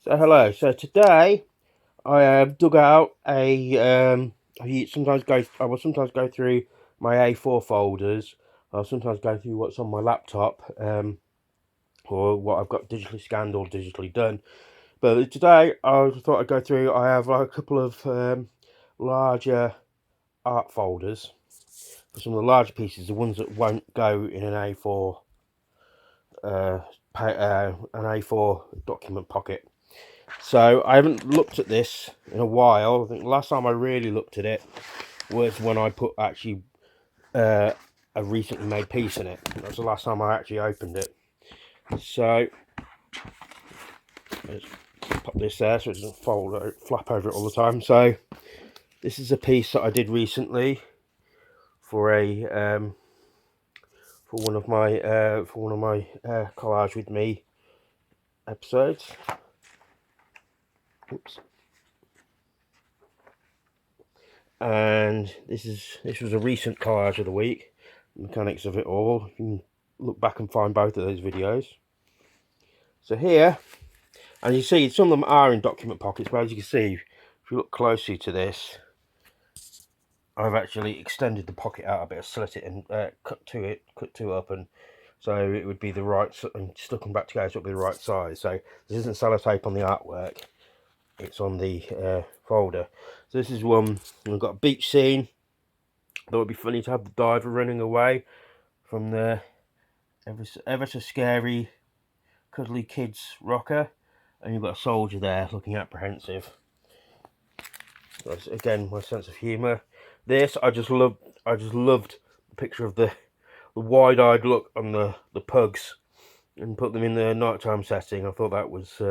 So hello. So today I have dug out a. I will sometimes go through my A4 folders. I'll sometimes go through what's on my laptop, or what I've got digitally scanned or digitally done. But today I thought I'd go through. I have a couple of larger art folders for some of the larger pieces, the ones that won't go in an A4, an A4 document pocket. So I haven't looked at this in a while. I think the last time I really looked at it was when I put actually a recently made piece in it. That was the last time I actually opened it. So let's pop this there so it doesn't flap over it all the time. So this is a piece that I did recently for a for one of my collage with me episodes. Oops. And this was a recent collage of the week. Mechanics of it all. You can look back and find both of those videos. So here, and you see some of them are in document pockets, but as you can see, if you look closely to this, I've actually extended the pocket out a bit, slit it and cut two up, and so it would be the right, and stuck them back together so it would be the right size. So this isn't sellotape on the artwork, it's on the folder. So this is one, we've got a beach scene. That would be funny to have the diver running away from the ever so scary cuddly kids rocker, and you've got a soldier there looking apprehensive. That's again my sense of humour. This I just loved the picture of the wide-eyed look on the pugs, and put them in the nighttime setting. I thought that was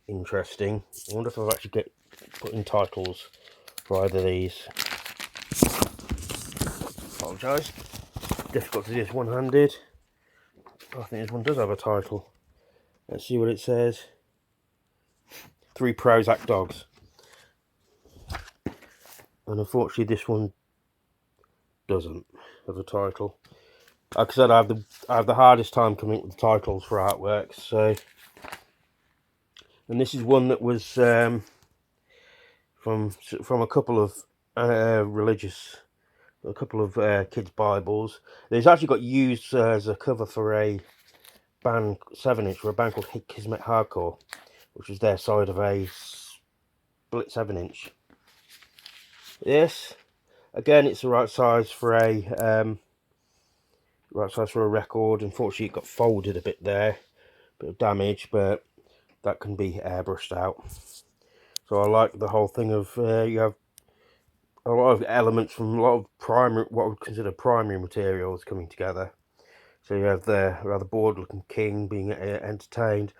interesting. I wonder if I've actually put in titles for either of these. Apologise. Difficult to do this one-handed. I think this one does have a title. Let's see what it says. 3 Prozac dogs. And unfortunately this one doesn't have a title. Like I said, I have the hardest time coming up with titles for artworks. So, and this is one that was from a couple of kids' Bibles. It's actually got used as a cover for a band 7-inch for a band called Kismet Hardcore, which was their side of a split 7-inch. This, again, it's the right size for a record. Unfortunately, it got folded a bit there, bit of damage, but that can be airbrushed out. So I like the whole thing of you have a lot of elements from a lot of what I would consider primary materials coming together. So you have the rather bored-looking king being entertained.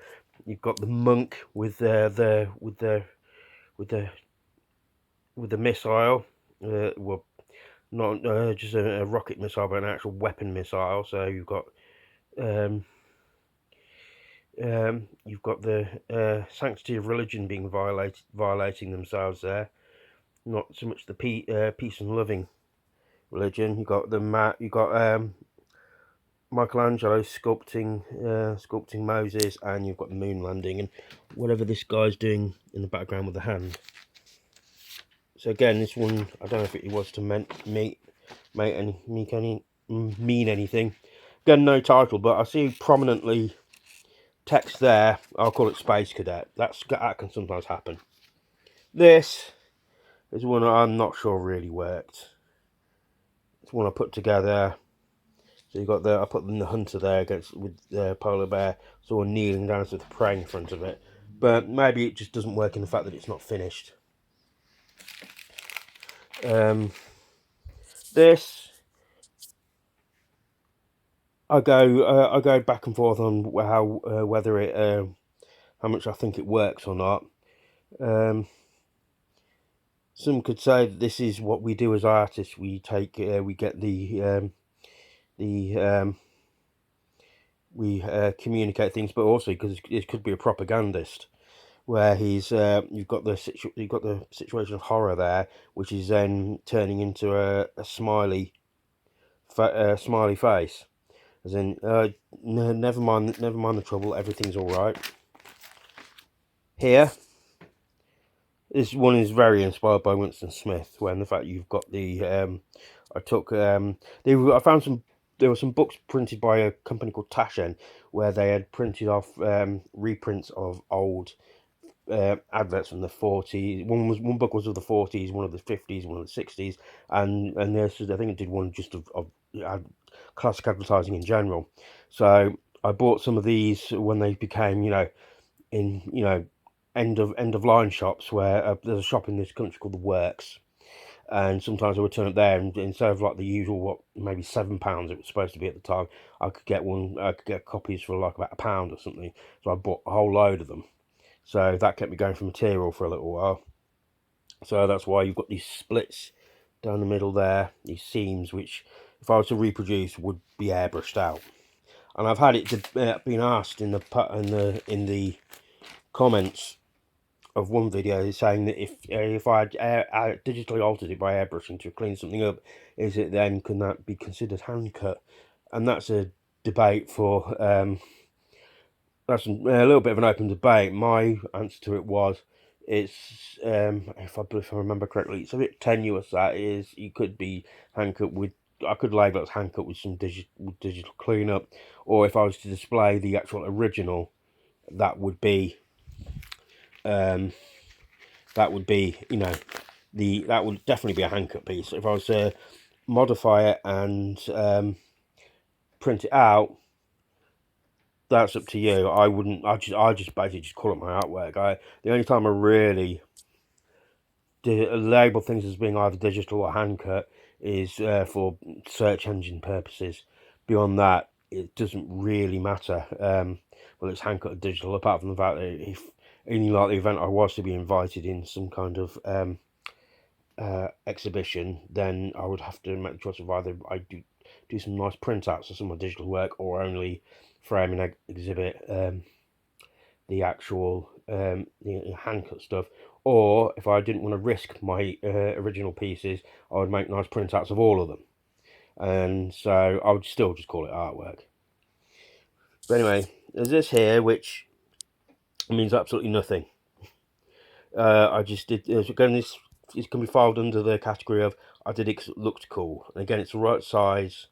You've got the monk with the missile. Well, not just a rocket missile, but an actual weapon missile. So you've got the sanctity of religion being violating themselves there. Not so much the peace and loving religion. You've got Michelangelo sculpting Moses, and you've got the moon landing and whatever this guy's doing in the background with the hand. So again, this one, I don't know if it was to mean anything. Again, no title, but I see prominently text there. I'll call it Space Cadet. That can sometimes happen. This is one I'm not sure really worked. It's one I put together. So you got I put the hunter there with the polar bear, someone kneeling down with prey in front of it. But maybe it just doesn't work in the fact that it's not finished. This I go back and forth on whether it how much I think it works or not. Some could say that this is what we do as artists. We take we get we communicate things, but also because it could be a propagandist, where you've got the situation of horror there, which is then turning into a smiley face, as in never mind the trouble, everything's all right. Here, this one is very inspired by Winston Smith. When the fact you've got the, I found some. There were some books printed by a company called Taschen, where they had printed off reprints of old adverts from the 40s. One book was of the 40s, one of the 50s, one of the 60s, and this I think it did one just of classic advertising in general. So I bought some of these when they became, end of line shops, where there's a shop in this country called the Works, and sometimes I would turn up there, and instead of like the usual, what, maybe £7 it was supposed to be at the time, I could get copies for like about £1 or something. So I bought a whole load of them. So that kept me going for material for a little while. So that's why you've got these splits down the middle there, these seams, which if I was to reproduce would be airbrushed out. And I've had it been asked in the comments of one video, saying that if I digitally altered it by airbrushing to clean something up, can that be considered hand cut? And that's a debate for that's a little bit of an open debate. My answer to it was, it's if I remember correctly, it's a bit tenuous. That is, you could be hand cut with. I could label it as hand cut with some digital cleanup, or if I was to display the actual original, that would be that would definitely be a hand cut piece. If I was to modify it and print it out, that's up to you. I just basically just call it my artwork. The only time I really label things as being either digital or hand cut is for search engine purposes. Beyond that, it doesn't really matter whether it's hand cut or digital, apart from the fact that if any like the event I was to be invited in some kind of exhibition, then I would have to make the choice of either I do some nice printouts of some of my digital work, or only frame and exhibit the actual hand cut stuff. Or if I didn't want to risk my original pieces, I would make nice printouts of all of them, and so I would still just call it artwork. But anyway, there's this here which means absolutely nothing. I just did again, this can be filed under the category of I did it because it looked cool. And again, it's the right size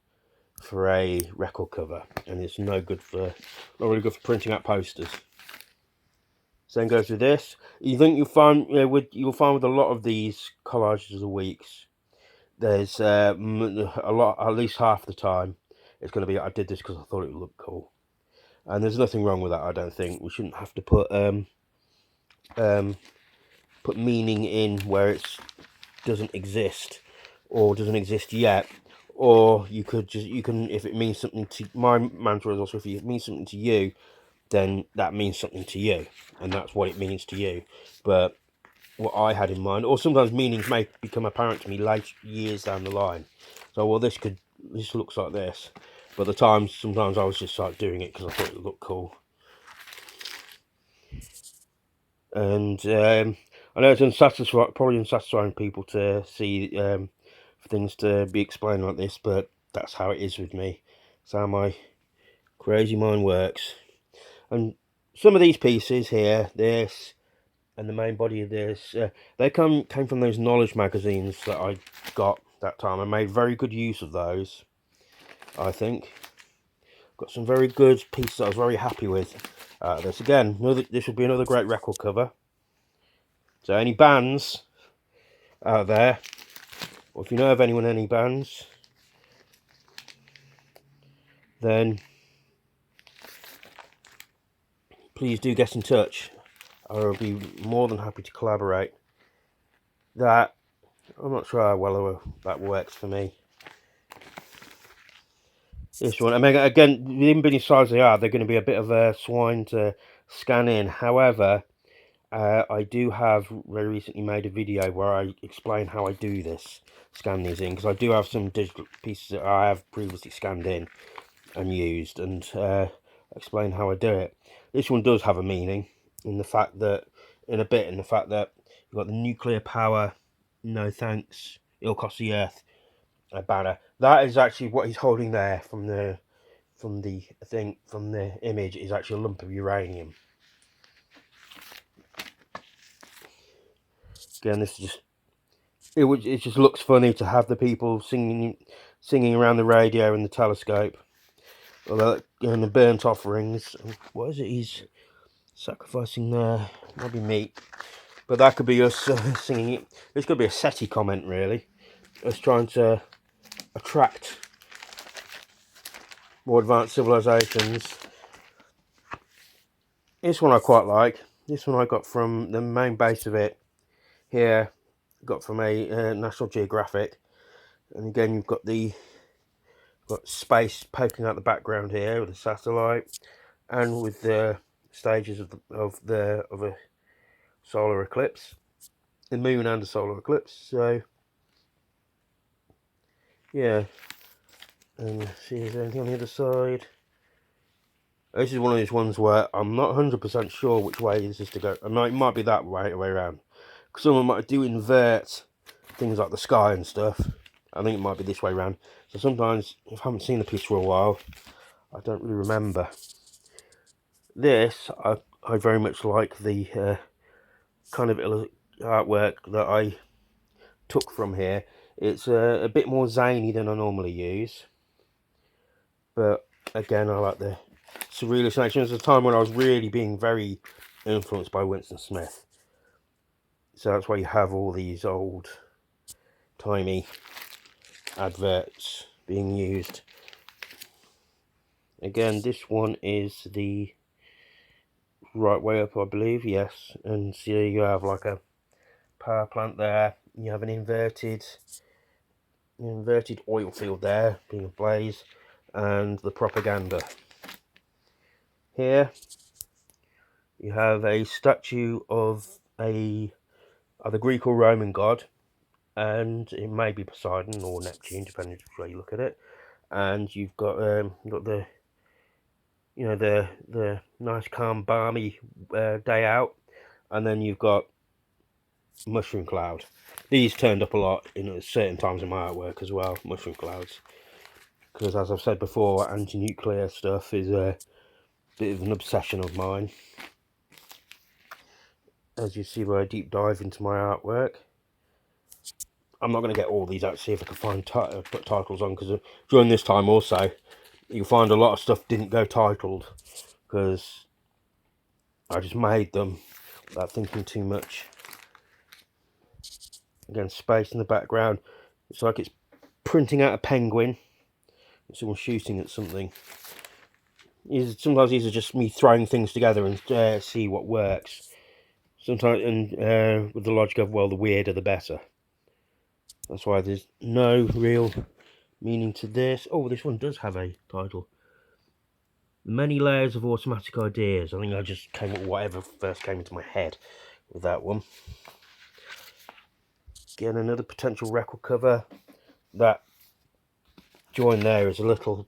for a record cover, and it's not really good for printing out posters. Same goes with this. You think you'll find you'll find with a lot of these collages of the weeks, there's a lot, at least half the time, it's going to be I did this because I thought it would look cool, and there's nothing wrong with that. I don't think we shouldn't have to put meaning in where it doesn't exist or doesn't exist yet. Or you can, if it means something to, my mantra is also, if it means something to you, then that means something to you, and that's what it means to you. But what I had in mind, or sometimes meanings may become apparent to me years down the line. So, well, this looks like this, but at the time, sometimes I was just like doing it because I thought it would look cool. And I know it's probably unsatisfying people to see for things to be explained like this, but that's how it is with me. That's how my crazy mind works. And some of these pieces here, this and the main body of this, they came from those knowledge magazines that I got that time. I made very good use of those, I think. Got some very good pieces that I was very happy with. This again, this would be another great record cover. So any bands out there, or if you know of anyone any bands, then please do get in touch. I will be more than happy to collaborate. That, I'm not sure how well that works for me. This one, I mean, again, even being as size they are, they're going to be a bit of a swine to scan in. However, I do have very recently made a video where I explain how I do this, scan these in, because I do have some digital pieces that I have previously scanned in and used, and explain how I do it. This one does have a meaning in the fact that you've got the nuclear power, no thanks, it'll cost the earth a banner. That is actually what he's holding there from the image, is actually a lump of uranium. Again, this is just it just looks funny to have the people singing around the radio and the telescope. Although, and the burnt offerings. What is it he's sacrificing there? Maybe meat. But that could be us singing it. This could be a SETI comment, really. Us trying to attract more advanced civilizations. This one I quite like. This one I got from the main base of it here. Got from a National Geographic. And again, you've got space poking out the background here with the satellite, and with the stages of a solar eclipse, the moon and a solar eclipse. So yeah, and see, is there anything on the other side? This is one of those ones where I'm not 100% sure which way this is to go. It might be that way around, because someone might do invert things like the sky and stuff. I think it might be this way around. So sometimes, if I haven't seen the piece for a while, I don't really remember. This, I very much like the kind of artwork that I took from here. It's a bit more zany than I normally use. But again, I like the surrealist nature. There's a time when I was really being very influenced by Winston Smith. So that's why you have all these old timey adverts being used. Again, this one is the right way up, I believe, yes. And so you have like a power plant there. You have an inverted oil field there being ablaze, and the propaganda. Here you have a statue of either Greek or Roman god, and it may be Poseidon or Neptune, depending on which way you look at it. And you've got the the nice calm balmy day out, and then you've got mushroom cloud. These turned up a lot in certain times in my artwork as well, mushroom clouds, because as I've said before, anti-nuclear stuff is a bit of an obsession of mine, as you see by a deep dive into my artwork. I'm not going to get all these out, see if I can find put titles on, because during this time also you'll find a lot of stuff didn't go titled, because I just made them without thinking too much. Again, space in the background. It's like it's printing out a penguin. Someone shooting at something. Sometimes these are just me throwing things together and see what works. Sometimes, and with the logic of, well, the weirder the better. That's why there's no real meaning to this. Oh, this one does have a title. Many layers of automatic ideas. I think I just came up with whatever first came into my head with that one. Again, another potential record cover. That join there is a little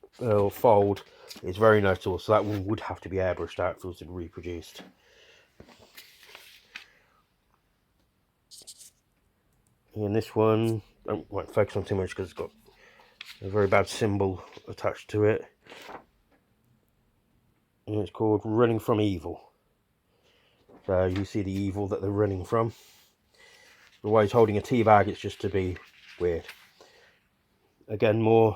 fold. It's very noticeable, so that one would have to be airbrushed out if it was to be reproduced. And this one, I won't focus on too much because it's got a very bad symbol attached to it. And it's called Running from Evil. So you see the evil that they're running from. The way he's holding a tea bag, it's just to be weird. Again, a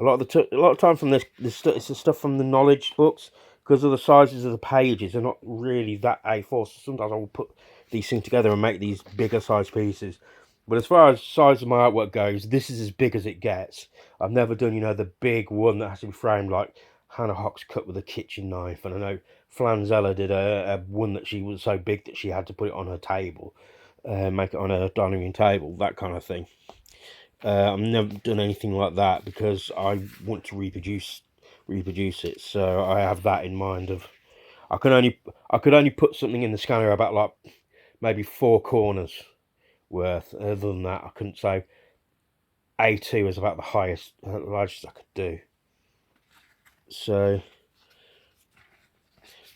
lot of time from this it's the stuff from the knowledge books, because of the sizes of the pages. They're not really that A4. So sometimes I will put these things together and make these bigger size pieces. But as far as size of my artwork goes, this is as big as it gets. I've never done, the big one that has to be framed like Hannah Hocks cut with a kitchen knife. And I know Flanzella did a one that she was so big that she had to put it on her table, make it on a dining room table, that kind of thing. I've never done anything like that because I want to reproduce it. So I have that in mind. I could only put something in the scanner about like maybe 4 corners worth. Other than that, I couldn't say. A2 is about the largest I could do. So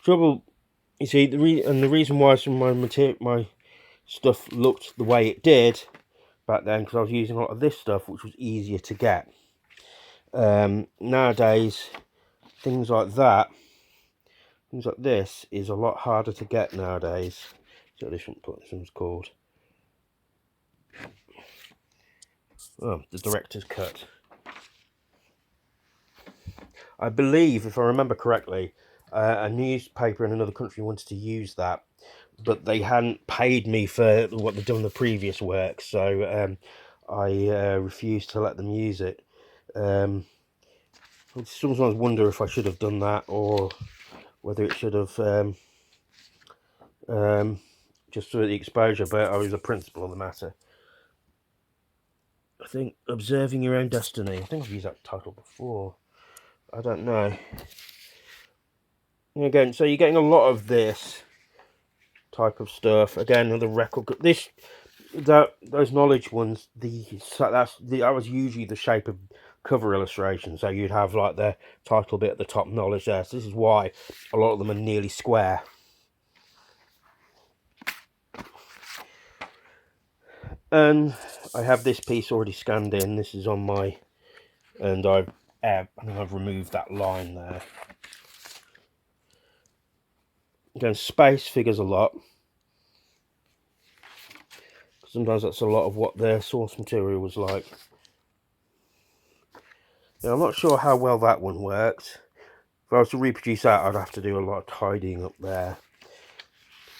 trouble, you see, the reason why some of my stuff looked the way it did back then, because I was using a lot of this stuff, which was easier to get. Nowadays, things like this is a lot harder to get nowadays. So this one's called. Oh, the director's cut. I believe, if I remember correctly, a newspaper in another country wanted to use that, but they hadn't paid me for what they'd done the previous work, so I refused to let them use it. I sometimes wonder if I should have done that, or whether it should have just for the exposure, but I was a principle of the matter. I think Observing Your Own Destiny. I think I've used that title before. I don't know. Again, so you're getting a lot of this type of stuff. Again, another record. Those knowledge ones. That was usually the shape of cover illustration. So you'd have like the title bit at the top, knowledge there. So this is why a lot of them are nearly square. And I have this piece already scanned in. This is on my, and I think I've removed that line there. Again, space figures a lot. Sometimes that's a lot of what their source material was like. Now, I'm not sure how well that one worked. If I was to reproduce that, I'd have to do a lot of tidying up there.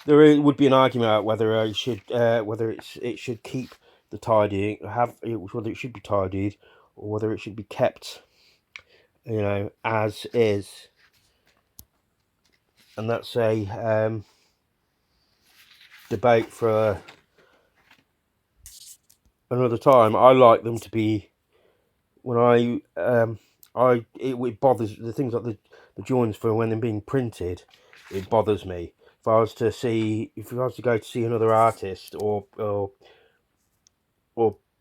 There would be an argument about whether I should, whether it should keep the tidying, whether it should be tidied, or whether it should be kept, you know, as is. And that's a debate for another time. I like them to be, when it bothers the things like the joins for when they're being printed. It bothers me. If I was to go to see another artist, or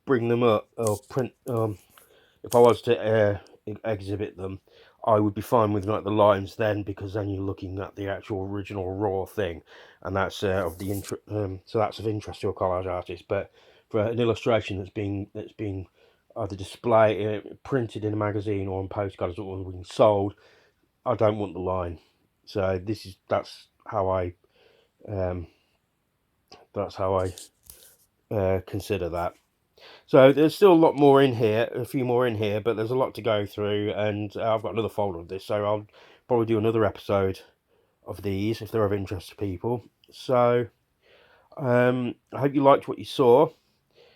bring them up, or print, if I was to exhibit them, I would be fine with like the lines then, because then you're looking at the actual original raw thing, and that's of interest to a collage artist. But for an illustration that's being either printed in a magazine or on postcards or being sold, I don't want the line. So that's how I consider that. So there's still a lot more in here, a few more in here, but there's a lot to go through, and I've got another folder of this, so I'll probably do another episode of these if they're of interest to people. So I hope you liked what you saw.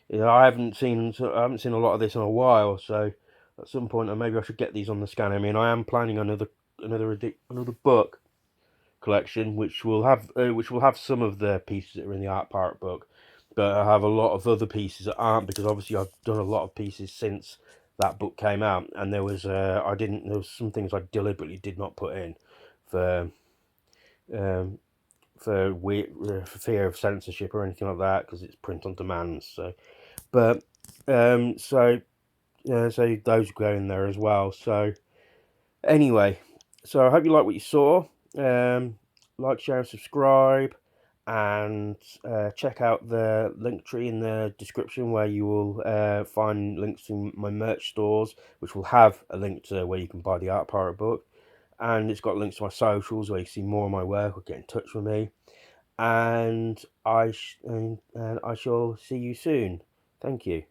You know, I haven't seen a lot of this in a while, so at some point maybe I should get these on the scanner. I mean, I am planning another book collection, which will have some of the pieces that are in the Art Pirate book, but I have a lot of other pieces that aren't, because obviously I've done a lot of pieces since that book came out, and there was some things I deliberately did not put in for fear of censorship or anything like that, because it's print on demand. So, but so those go in there as well. So anyway, so I hope you like what you saw. Like, share, and subscribe, and check out the link tree in the description, where you will find links to my merch stores, which will have a link to where you can buy the Art Pirate book, and it's got links to my socials where you can see more of my work or get in touch with me. And I shall see you soon. Thank you.